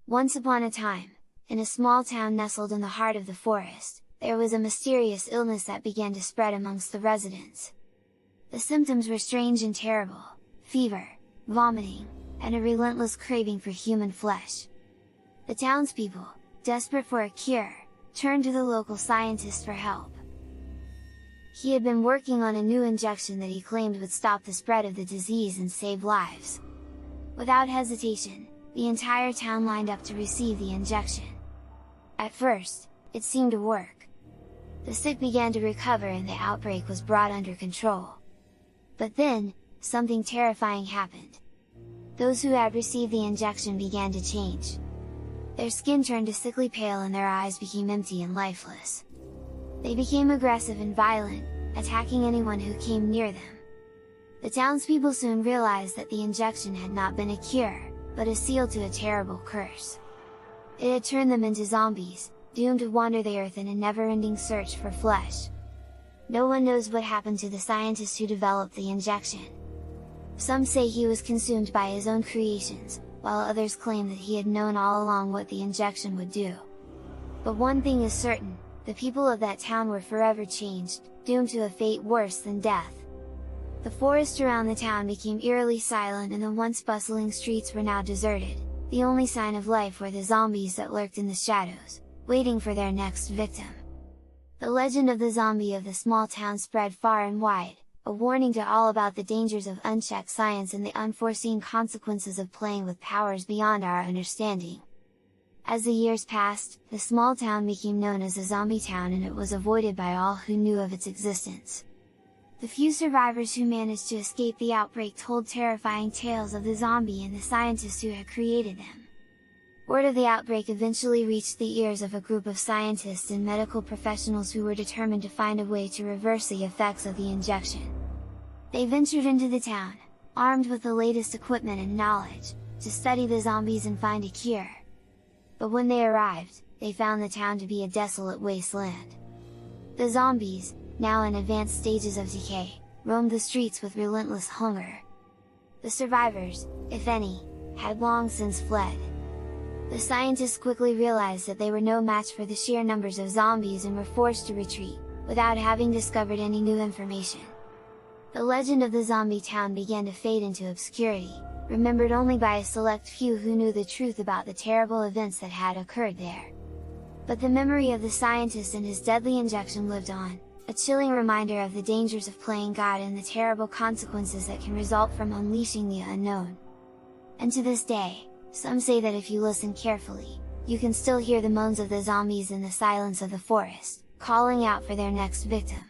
Once upon a time, in a small town nestled in the heart of the forest, there was a mysterious illness that began to spread amongst the residents. The symptoms were strange and terrible: fever, vomiting, and a relentless craving for human flesh. The townspeople, desperate for a cure, turned to the local scientist for help. He had been working on a new injection that he claimed would stop the spread of the disease and save lives. Without hesitation, the entire town lined up to receive the injection. At first, it seemed to work. The sick began to recover and the outbreak was brought under control. But then, something terrifying happened. Those who had received the injection began to change. Their skin turned a sickly pale and their eyes became empty and lifeless. They became aggressive and violent, attacking anyone who came near them. The townspeople soon realized that the injection had not been a cure, but a seal to a terrible curse. It had turned them into zombies, doomed to wander the earth in a never-ending search for flesh. No one knows what happened to the scientist who developed the injection. Some say he was consumed by his own creations, while others claim that he had known all along what the injection would do. But one thing is certain: the people of that town were forever changed, doomed to a fate worse than death. The forest around the town became eerily silent and the once bustling streets were now deserted. The only sign of life were the zombies that lurked in the shadows, waiting for their next victim. The legend of the zombie of the small town spread far and wide, a warning to all about the dangers of unchecked science and the unforeseen consequences of playing with powers beyond our understanding. As the years passed, the small town became known as a zombie town and it was avoided by all who knew of its existence. The few survivors who managed to escape the outbreak told terrifying tales of the zombie and the scientists who had created them. Word of the outbreak eventually reached the ears of a group of scientists and medical professionals who were determined to find a way to reverse the effects of the injection. They ventured into the town, armed with the latest equipment and knowledge, to study the zombies and find a cure. But when they arrived, they found the town to be a desolate wasteland. The zombies, now in advanced stages of decay, roamed the streets with relentless hunger. The survivors, if any, had long since fled. The scientists quickly realized that they were no match for the sheer numbers of zombies and were forced to retreat, without having discovered any new information. The legend of the zombie town began to fade into obscurity, remembered only by a select few who knew the truth about the terrible events that had occurred there. But the memory of the scientist and his deadly injection lived on, a chilling reminder of the dangers of playing God and the terrible consequences that can result from unleashing the unknown. And to this day, some say that if you listen carefully, you can still hear the moans of the zombies in the silence of the forest, calling out for their next victim.